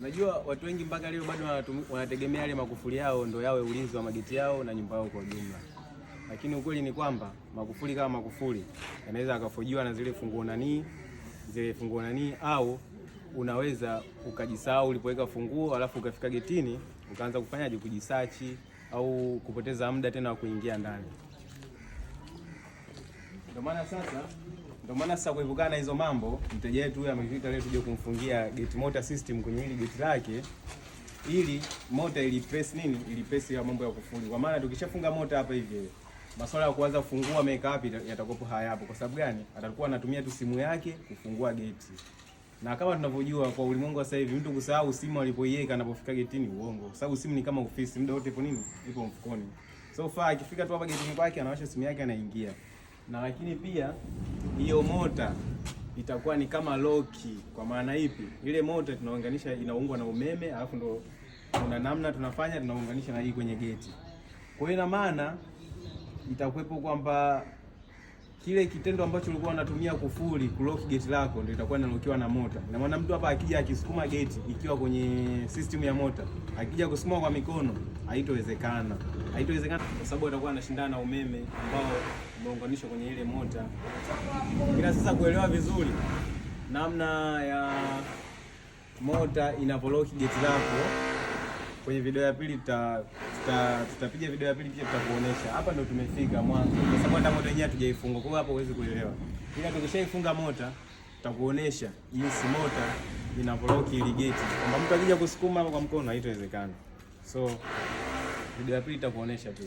Najua watu wengi mpaka leo bado wanategemea yale makufuli yao ndio yawe ulinzi wa mageti yao na nyumba yao kwa ujumla. Lakini ukweli ni kwamba makufuli kama makufuli yanaweza akafojiwa na zile funguo nani au unaweza ukajisahau ulipoweka funguo alafu ukafika getini ukaanza kufanyaje kujisachi au kupoteza muda tena wa kuingia ndani. Ndio maana sasa kuepukana na hizo mambo, mteja wetu huyu amefika leo tuje kumfungia gate motor system kwenye hili gate lake ili motor ilipesi ya mambo ya kufuli. Kwa maana tukishafunga motor hapa hivi masuala ya kuanza kufungua meka wapi yatakopo hayapo. Kwa sababu gani? Atakuwa anatumia tu simu yake kufungua gate. Na kama tunavyojua kwa ulimwengu wa sasa hivi mtu kusahau simu alipoiweka anapofika getini uongo. Kwa sababu simu ni kama ofisi, muda wote ipo mfukoni. So far akifika tu hapa getini kwake anawasha simu yake anaingia. Na lakini pia hiyo mota itakuwa ni kama loki. Kwa maana ipi? Ile mota tunaunganisha inaungwa na umeme, alafu ndo kuna namna tunaunganisha na hii kwenye geti. Kwa hiyo ina maana itakuwepo kwamba kile kitendo ambacho ulikuwa unatumia kufuli kulock geti lako ndio itakuwa inalokiwa na mota. Ina maana mtu hapa akija akisukuma geti ikiwa kwenye system ya mota, akija kusukuma kwa mikono haitowezekana. Kwa sababu atakuwa anashindana na umeme ambao umeunganishwa kwenye ile mota. Ila sasa kuelewa vizuri namna ya mota inavolock geti lako kwenye video ya pili tutapiga video ya pili kisha tutakuonesha. Hapa ndo tumefika mwanzo. Kwa sababu hata mota yenyewe hatujaifunga. Kwa hiyo hapo huwezi kuelewa. Ila tukishaifunga mota tutakuonesha jinsi mota inavolock ile geti. Kama mtu akija kusukuma kwa mkono haitowezekana. So video ya pili tutakuonesha tu.